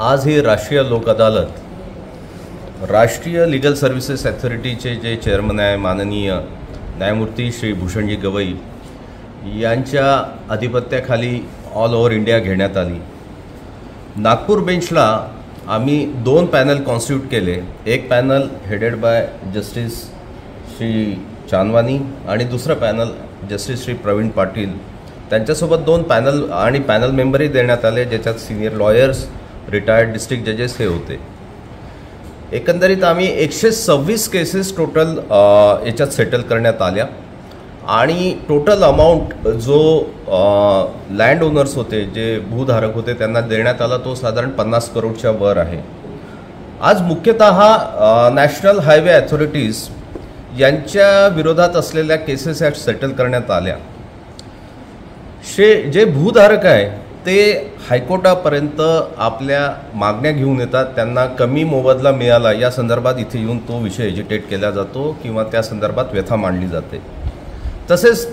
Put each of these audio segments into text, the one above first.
आज ही राष्ट्रीय लोक अदालत राष्ट्रीय लीगल सर्व्हिसेस अथॉरिटीचे जे चेअरमन आहे माननीय न्यायमूर्ती श्री भूषणजी गवई यांच्या अधिपत्याखाली ऑल ओव्हर इंडिया घेण्यात आली। नागपूर बेंचला आम्ही 2 पॅनल कॉन्स्टिट्यूट केले। एक panel headed by justice Shri Chandwani आणि दुसरं पॅनल जस्टिस श्री प्रवीण पाटील। त्यांच्यासोबत 2 पॅनल आणि पॅनल मेंबरही देण्यात आले, ज्याच्यात सिनियर लॉयर्स, रिटायर्ड डिस्ट्रिक्ट जजेस हे होते। एकंदरीत आम्ही 126 केसेस टोटल याच्यात सेटल करण्यात आल्या आणि टोटल अमाऊंट जो लँड ओनर्स होते, जे भूधारक होते, त्यांना देण्यात आला तो साधारण 50 करोडच्या वर आहे। आज मुख्यतः नॅशनल हायवे अथॉरिटीज यांच्या विरोधात असलेल्या केसेस ह्या सेटल करण्यात आल्या। जे भूधारक आहे ते हायकोर्टापर्यंत आपल्या मागण्या घेऊन येतात, त्यांना कमी मोबदला मिळाला या संदर्भात इथे येऊन तो विषय एजिटेट केला जातो किंवा त्या संदर्भात व्यथा मांडली जाते। तसेच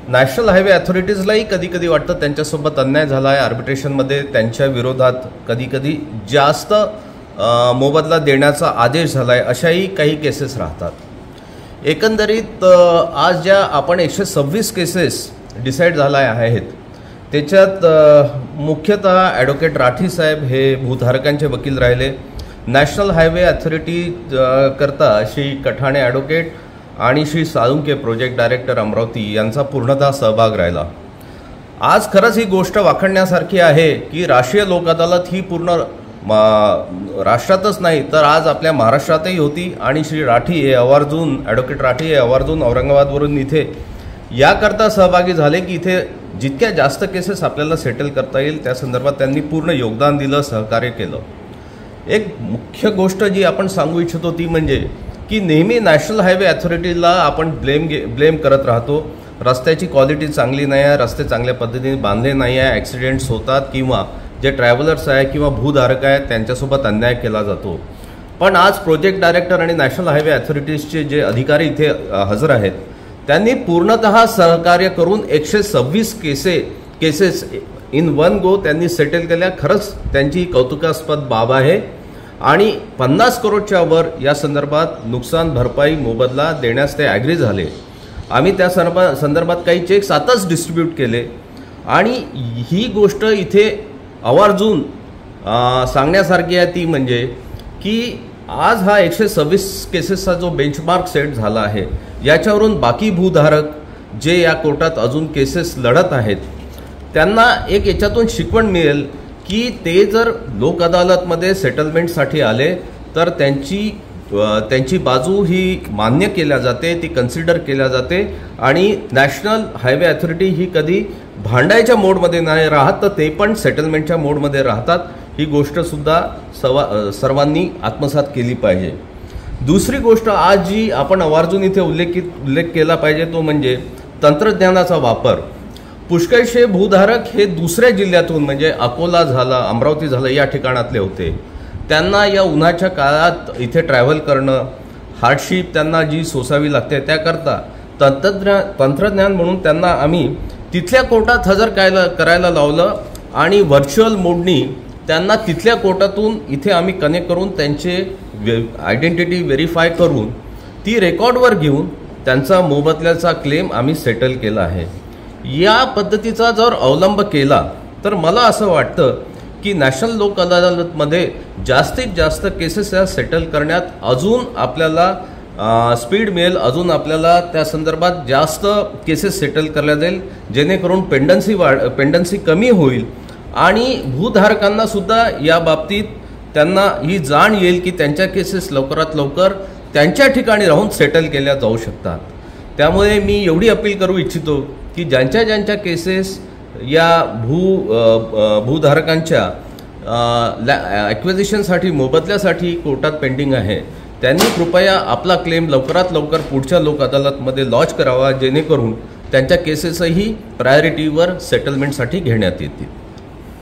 नॅशनल हायवे अथॉरिटीजलाही कधी वाटतं त्यांच्यासोबत अन्याय झाला आहे, आर्बिट्रेशनमध्ये त्यांच्या विरोधात कधी जास्त मोबदला देण्याचा आदेश झाला आहे, अशाही काही केसेस राहतात। एकंदरीत आज ज्या आपण 126 केसेस डिसाईड झाल्या आहेत त्याच्यात मुख्यतः ॲडव्होकेट राठी साहेब हे भूधारकांचे वकील राहिले। नॅशनल हायवे अथॉरिटी करता श्री कठाणे ॲडव्होकेट आणि श्री साळुंके प्रोजेक्ट डायरेक्टर अमरावती यांचा पूर्णतः सहभाग राहिला। आज खरंच ही गोष्ट वाखाणण्यासारखी आहे की राष्ट्रीय लोक अदालत ही पूर्ण राष्ट्रातच नाही तर आज आपल्या महाराष्ट्रातही होती आणि श्री राठी हे आवर्जून ॲडव्होकेट राठी हे आवर्जून औरंगाबादवरून इथे याकरता सहभागी झाले की इथे जितक्या जास्त केसेस आपल्याला सेटल करता येईल त्या संदर्भात त्यांनी पूर्ण योगदान दिलं, सहकार्य केलं। एक मुख्य गोष्ट जी आपण सांगू इच्छितो ती म्हणजे की नेहमी नॅशनल हायवे अथॉरिटीला आपण ब्लेम करत राहतो, रस्त्याची क्वालिटी चांगली नाही आहे, रस्ते चांगल्या पद्धतीने बांधले नाही आहे, ॲक्सिडेंट्स होतात किंवा जे ट्रॅव्हलर्स आहे किंवा भूधारक आहेत त्यांच्यासोबत अन्याय केला जातो। पण आज प्रोजेक्ट डायरेक्टर आणि नॅशनल हायवे अथॉरिटीजचे जे अधिकारी इथे हजर आहेत त्यांनी पूर्णतः सहकार्य करून 126 केसेस इन वन गो त्यांनी सेटल केल्या। खरंच त्यांची कौतुकास्पद बाब आहे आणि 50 करोडच्या वर या संदर्भात नुकसान भरपाई मोबदला देण्यास ते ॲग्री झाले। आम्ही त्या संदर्भात काही चेक्स आताच डिस्ट्रीब्यूट केले आणि ही गोष्ट इथे आवर्जून सांगण्यासारखी आहे ती म्हणजे की आज हा 126 केसेसचा जो बेंचमार्क सेट झाला आहे याच्यावरून बाकी भूधारक जे या कोर्टात अजून केसेस लढत आहेत त्यांना एक याच्यातून शिकवण मिळेल की ते जर लोक अदालतमध्ये सेटलमेंटसाठी आले तर त्यांची बाजू ही मान्य केल्या जाते, ती कन्सिडर केल्या जाते आणि नॅशनल हायवे अथॉरिटी ही कधी भांडायच्या मोडमध्ये नाही राहत तर ते पण सेटलमेंटच्या मोडमध्ये राहतात। ही गोष्टसुद्धा सर्वांनी आत्मसात केली पाहिजे। दुसरी गोष्ट आज जी आपण आवर्जून इथे उल्लेख केला पाहिजे तो म्हणजे तंत्रज्ञानाचा वापर। पुष्कळशे भूधारक हे दुसऱ्या जिल्ह्यातून म्हणजे अकोला झाला, अमरावती झालं या ठिकाणातले होते, त्यांना या उन्हाच्या काळात इथे ट्रॅव्हल करणं, हार्डशिप त्यांना जी सोसावी लागते त्याकरता तंत्रज्ञान म्हणून त्यांना आम्ही तिथल्या कोर्टात हजर करायला लावलं आणि व्हर्च्युअल मोडनी त्यांना तिथल्या कोर्टातून इथे आम्ही कनेक्ट करून त्यांचे आयडेंटिटी व्हेरीफाय करून ती रेकॉर्डवर घेऊन त्यांचा मोबदल्याचा क्लेम आम्ही सेटल केला आहे। या पद्धतीचा जर अवलंब केला तर मला असं वाटतं की नॅशनल लोक अदालतमध्ये जास्तीत जास्त केसेस या सेटल करण्यात अजून आपल्याला स्पीड मिळेल, अजून आपल्याला त्या संदर्भात जास्त केसेस सेटल करल्या जाईल, जेणेकरून पेंडन्सी कमी होईल आणि भूधारकांना सुद्धा या बाबतीत त्यांना ही जाण येईल की त्यांच्या केसेस लवकरात लवकर त्यांच्या ठिकाणी राहून सेटल केल्या जाऊ शकतात। त्यामुळे मी एवढी अपील करू इच्छितो की ज्यांच्या केसेस या भूधारकांच्या ॲक्विजिशनसाठी मोबदल्यासाठी कोर्टात पेंडिंग आहे त्यांनी कृपया आपला क्लेम लवकरात लवकर पुढच्या लोक अदालतमध्ये लॉन्च करावा, जेणेकरून त्यांच्या केसेसही प्रायोरिटीवर सेटलमेंटसाठी घेण्यात येतील।